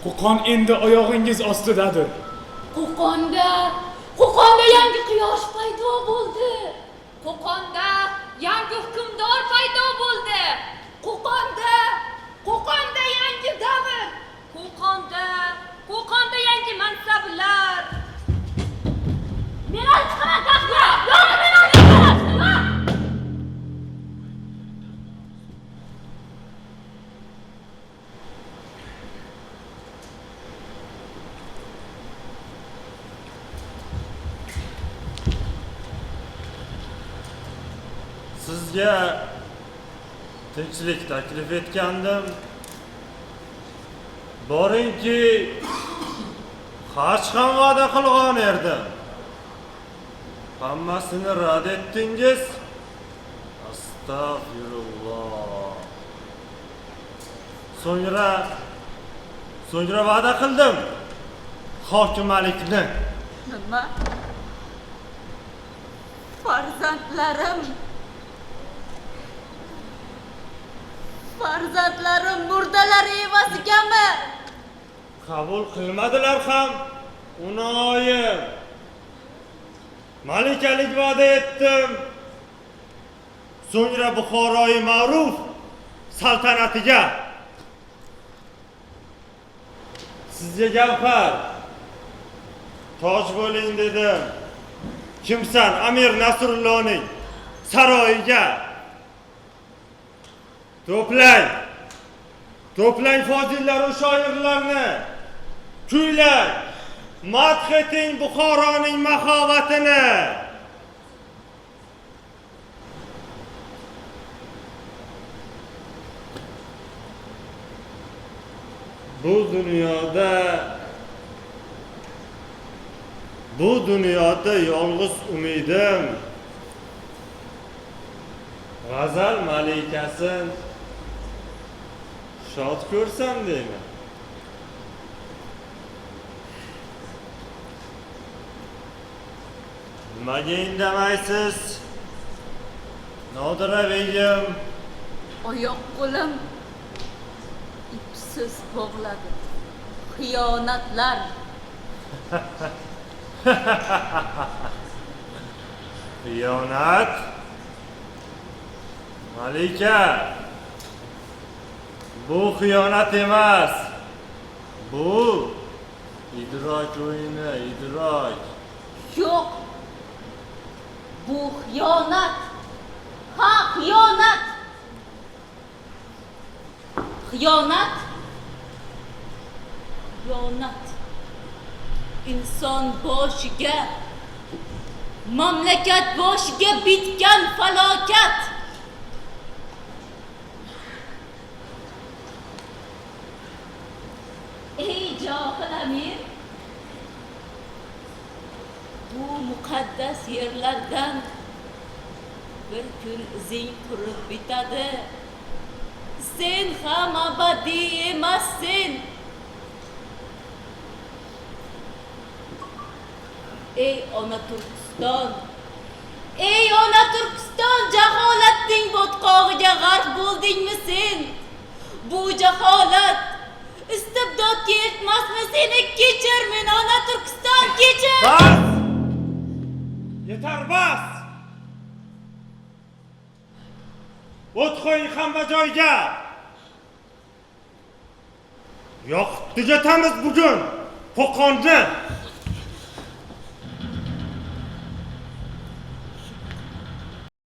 Qo'qon endi oyog'ingiz ostidadir. Qo'qonda yangi quyosh paydo bo'ldi. Qo'qonda yangi hukmdor paydo bo'ldi. Qo'qonda yangi davr. Qo'qonda yangi mansablar. Men chiqaman taxtga. Yo'q, men olmayman. Sizga tinchlik taklif etgandim. Boringki, hech ham va'da qilgan edim. Hammasini rad etdingiz. Astagfirullah. So'ngra va'da qildim. Hokimlikni. Nima? Farzandlarim murdalari evasigami? Qabul qilmadilar ham. Unoyim. Malikalik va'da etdim. So'ngra Buxoroyi ma'ruf saltanatiga. Sizga gavhar toj bo'ling dedim. Kimsan? Amir Nasrullohning saroyiga. To'plang fozillar va shoirlarni. Kuylang, madh eting Buxoroning mahovatini. Bu dunyoda yolg'iz umidim g'azal malikasin shod ko'rsam deyman. Nimaga indamaysiz? Nodira begim. Oyoq qo'lim ipsiz bog'ladi. Xiyonatlar. Xiyonat? Malika, bu xiyonat emas. Bu idrok o'yini, idrok. Yo'q. Bu xiyonat. Ha, xiyonat. Xiyonat. İnson boshiga, mamlakat boshiga bitgan falokat. Ey johil amir, bu muqaddas yerlardan bir kun izing qurib bitadi. Sen ham abadiy emassin. Ey ona Turkiston, jaholatning botqog'iga g'arq bo'ldingmi sen? Bu jaholat istibdodga yetmasmi? Seni kechir, men ona Turkiston, kechir. Bas! Yetar, bas! O't qo'ying hamma joyga. Yo'q, tugatamiz bugun Qo'qonni.